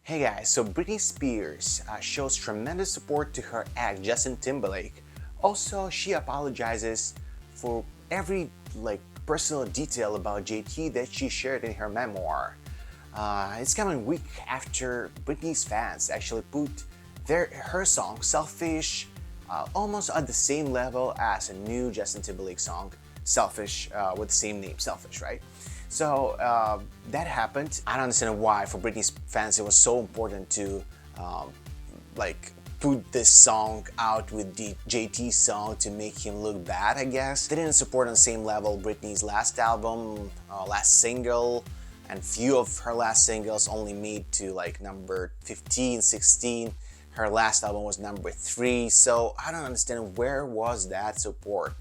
Hey guys, so Britney Spears shows tremendous support to her ex Justin Timberlake. Also, she apologizes for every personal detail about JT that she shared in her memoir. It's coming a week after Britney's fans actually put her song "Selfish" almost at the same level as a new Justin Timberlake song, "Selfish," with the same name, "Selfish," right? So that happened. I don't understand why for Britney's fans it was so important to put this song out with the JT song to make him look bad, I guess. They didn't support on the same level Britney's last album, last single, and few of her last singles only made to number 15, 16. Her last album was number 3, so I don't understand where was that support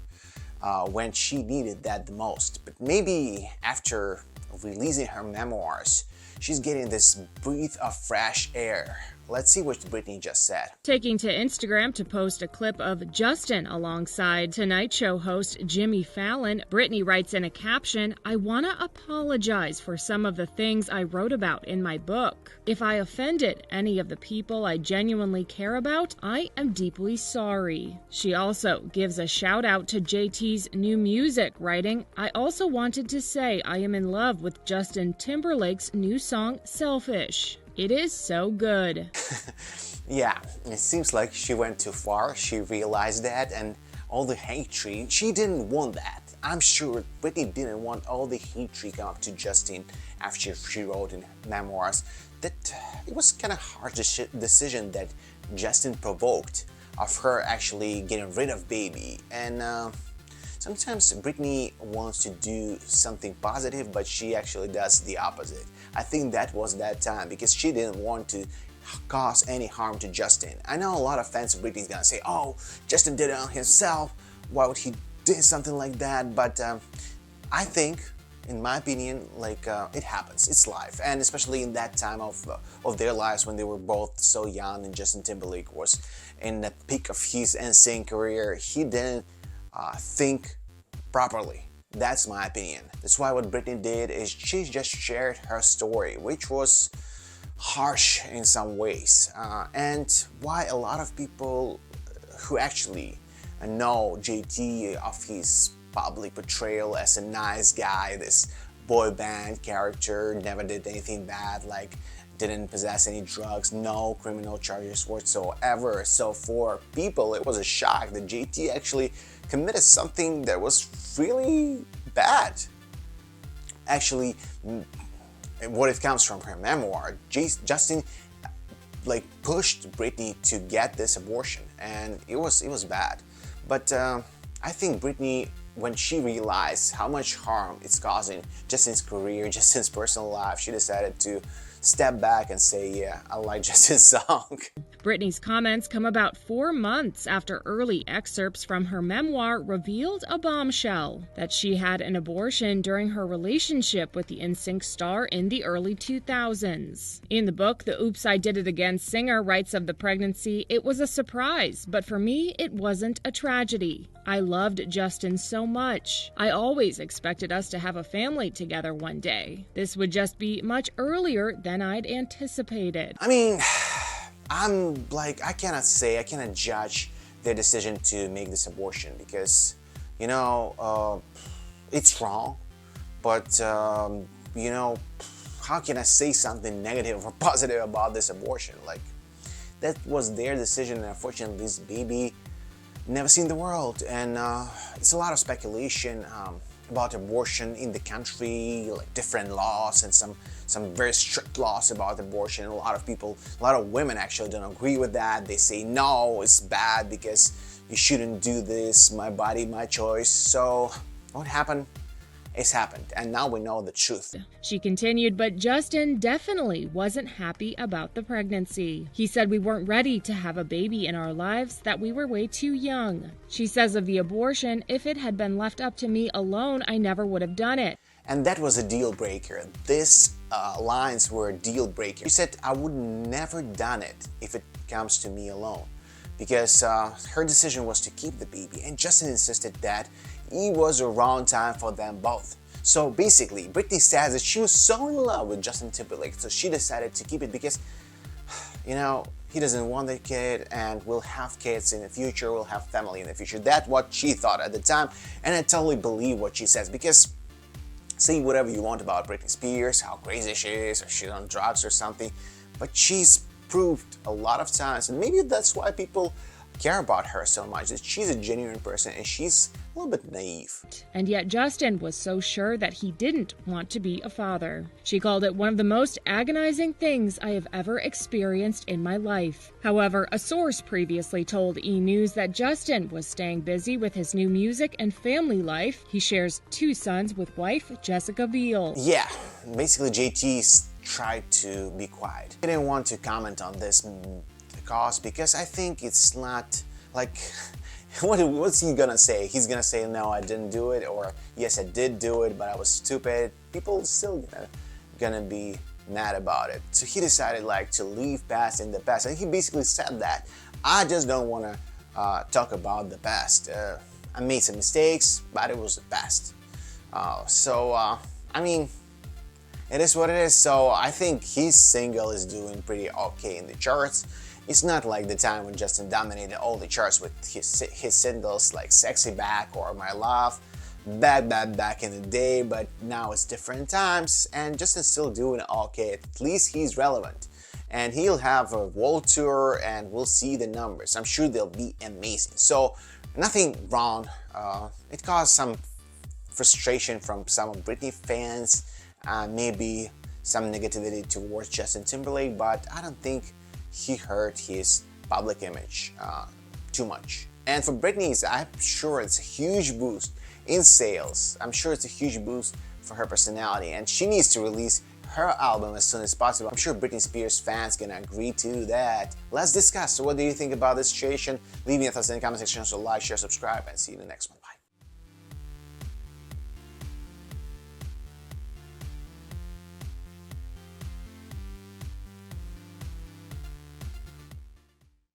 when she needed that the most. But maybe after releasing her memoirs, she's getting this breath of fresh air. Let's see what Britney just said. Taking to Instagram to post a clip of Justin alongside Tonight Show host Jimmy Fallon, Britney writes in a caption, "I want to apologize for some of the things I wrote about in my book. If I offended any of the people I genuinely care about, I am deeply sorry." She also gives a shout out to JT's new music, writing, "I also wanted to say I am in love with Justin Timberlake's new song, Selfish. It is so good." Yeah, it seems like she went too far. She realized that, and all the hatred, she didn't want that. I'm sure Britney didn't want all the hatred come up to Justin after she wrote in memoirs. That it was kind of hard decision that Justin provoked of her actually getting rid of baby. And sometimes Britney wants to do something positive, but she actually does the opposite. I think that was that time because she didn't want to cause any harm to Justin. I know a lot of fans of Britney's gonna say, "Oh, Justin did it on himself. Why would he do something like that?" But I think, in my opinion, it happens. It's life, and especially in that time of their lives when they were both so young, and Justin Timberlake was in the peak of his NSYNC career. He didn't think properly. That's my opinion. That's why what Britney did is she just shared her story, which was harsh in some ways, and why a lot of people who actually know JT of his public portrayal as a nice guy, this boy band character, never did anything bad, didn't possess any drugs, no criminal charges whatsoever. So for people, it was a shock that JT actually committed something that was really bad. Actually, what it comes from her memoir, Justin pushed Britney to get this abortion, and it was bad. But I think Britney, when she realized how much harm it's causing Justin's career, Justin's personal life, she decided to step back and say, "Yeah, I like Justin's song." Britney's comments come about 4 months after early excerpts from her memoir revealed a bombshell that she had an abortion during her relationship with the NSYNC star in the early 2000s. In the book, the Oops, I Did It Again singer writes of the pregnancy, "It was a surprise, but for me, it wasn't a tragedy. I loved Justin so much. I always expected us to have a family together one day. This would just be much earlier than I'd anticipated." I mean, I cannot judge their decision to make this abortion because, it's wrong. But, how can I say something negative or positive about this abortion? That was their decision, and unfortunately, this baby never seen the world. And it's a lot of speculation about abortion in the country, different laws and some very strict laws about abortion. A lot of women actually don't agree with that. They say, "No, it's bad because you shouldn't do this, my body, my choice." So what happened? It's happened, and now we know the truth. She continued, "But Justin definitely wasn't happy about the pregnancy. He said we weren't ready to have a baby in our lives, that we were way too young." She says of the abortion, "If it had been left up to me alone, I never would have done it." And that was a deal breaker. These lines were a deal breaker. She said, "I would never done it if it comes to me alone." Because her decision was to keep the baby, and Justin insisted that it was a wrong time for them both. So basically, Britney says that she was so in love with Justin Timberlake, so she decided to keep it because you know, he doesn't want a kid and we'll have kids in the future, we'll have family in the future. That's what she thought at the time, and I totally believe what she says, because say whatever you want about Britney Spears, how crazy she is, or she's on drugs or something, but she's proved a lot of times, and maybe that's why people care about her so much, that she's a genuine person and she's a little bit naive. And yet Justin was so sure that he didn't want to be a father. She called it one of the most agonizing things I have ever experienced in my life. However, a source previously told E! News that Justin was staying busy with his new music and family life. He shares 2 sons with wife Jessica Biel. Yeah, basically JT's tried to be quiet. He didn't want to comment on this because I think it's not like what's he gonna say? He's gonna say no, I didn't do it, or yes, I did do it, but I was stupid. People still gonna be mad about it. So he decided like to leave past in the past, and he basically said that I just don't want to talk about the past. I made some mistakes, but it was the past. I mean, it is what it is. So I think his single is doing pretty okay in the charts. It's not like the time when Justin dominated all the charts with his singles like Sexy Back or My Love, back in the day, but now it's different times, and Justin's still doing okay. At least he's relevant, and he'll have a world tour, and we'll see the numbers. I'm sure they'll be amazing. So nothing wrong. It caused some frustration from some of Britney fans, maybe some negativity towards Justin Timberlake, but I don't think he hurt his public image too much. And for Britney, I'm sure it's a huge boost in sales. I'm sure it's a huge boost for her personality, and she needs to release her album as soon as possible. I'm sure Britney Spears fans gonna agree to that. Let's discuss. So what do you think about this situation? Leave me your thoughts in the comment section. So like, share, subscribe, and see you in the next one.